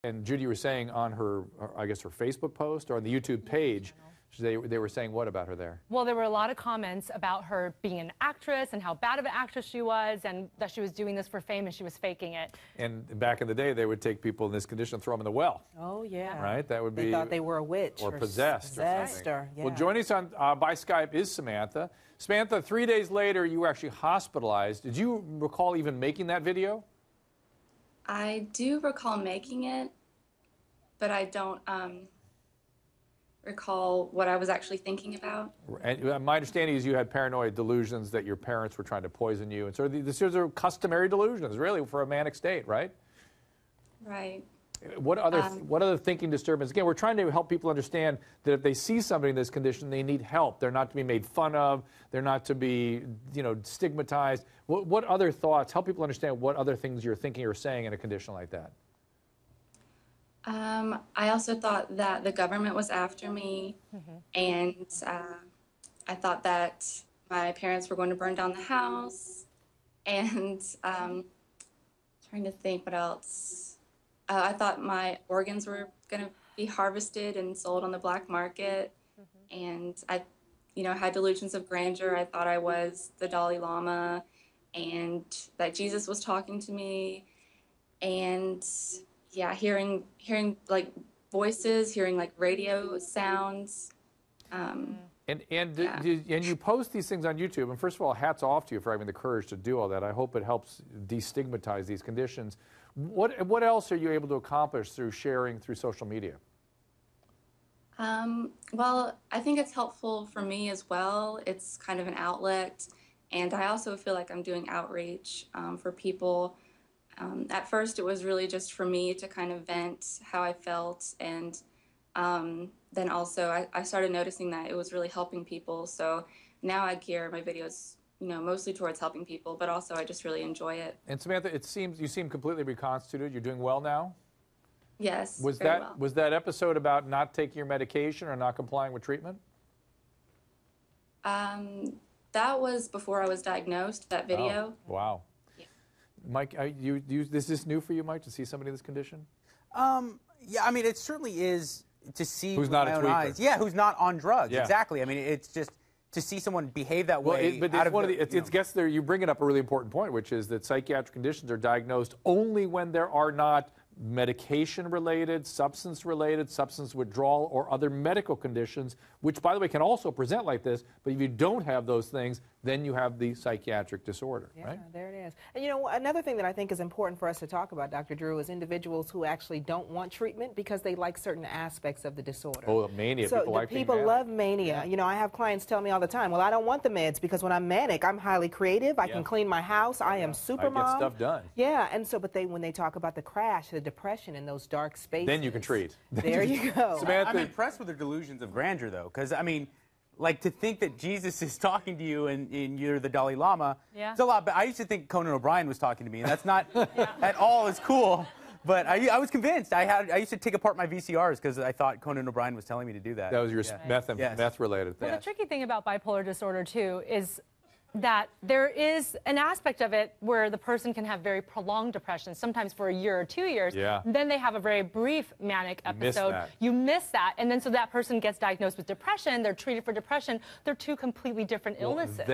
And Judy, you were saying on her, I guess her Facebook post or on the YouTube page, they were saying what about her there? Well, there were a lot of comments about her being an actress and how bad of an actress she was and that she was doing this for fame and she was faking it. And back in the day, they would take people in this condition and throw them in the well. Oh, yeah. Right? That would be... They thought they were a witch. Or possessed. Yeah. Well, joining us on, by Skype is Samantha. Samantha, 3 days later, you were actually hospitalized. Did you recall even making that video? I do recall making it, but I don't recall what I was actually thinking about. And my understanding is you had paranoid delusions that your parents were trying to poison you. And so these are customary delusions, really, for a manic state, right? Right. What other thinking disturbance? Again, we're trying to help people understand that if they see somebody in this condition, they need help. They're not to be made fun of. They're not to be, stigmatized. What other thoughts? Help people understand what other things you're thinking or saying in a condition like that. I also thought that the government was after me, and I thought that my parents were going to burn down the house, and trying to think what else. I thought my organs were going to be harvested and sold on the black market, and I, had delusions of grandeur. I thought I was the Dalai Lama, and that Jesus was talking to me, and yeah, hearing like voices, hearing like radio sounds. And you post these things on YouTube, and first of all, hats off to you for having the courage to do all that. I hope it helps destigmatize these conditions. What else are you able to accomplish through sharing through social media? Well, I think it's helpful for me as well. It's kind of an outlet, and I also feel like I'm doing outreach for people. At first, it was really just for me to kind of vent how I felt, and then also I started noticing that it was really helping people. So now I gear my videos, mostly towards helping people, but also I just really enjoy it. And Samantha, it seems you seem completely reconstituted. You're doing well now? Yes, was that episode about not taking your medication or not complying with treatment? That was before I was diagnosed, that video. Oh, wow. Mike, is this new for you, Mike, to see somebody in this condition? Yeah, I mean, it certainly is to see who's with not my a own tweaker. eyes. Yeah, who's not on drugs. Yeah. Exactly. I mean, it's just to see someone behave that way. But it's gets there. You bring it up a really important point, which is that psychiatric conditions are diagnosed only when there are not medication-related, substance-related, substance withdrawal, or other medical conditions, which, by the way, can also present like this. But if you don't have those things, then you have the psychiatric disorder, yeah, right? There it is. And another thing that I think is important for us to talk about, Dr. Drew, is individuals who actually don't want treatment because they like certain aspects of the disorder. Oh, mania. So people like people love mania. Yeah. I have clients tell me all the time, well, I don't want the meds because when I'm manic, I'm highly creative. I can clean my house. I am super mom. I get stuff done. Yeah, and so, but when they talk about the crash, the depression in those dark spaces. Then you can treat. There you go. Samantha, I'm impressed with their delusions of grandeur, though, because, I mean, like, to think that Jesus is talking to you and you're the Dalai Lama, it's a lot. But I used to think Conan O'Brien was talking to me, and that's not at all as cool. But I was convinced. I used to take apart my VCRs because I thought Conan O'Brien was telling me to do that. That was your meth-related thing. Well, the tricky thing about bipolar disorder, too, is that there is an aspect of it where the person can have very prolonged depression, sometimes for a year or 2 years. Yeah. Then they have a very brief manic episode. You miss that. And then so that person gets diagnosed with depression. They're treated for depression. They're two completely different illnesses.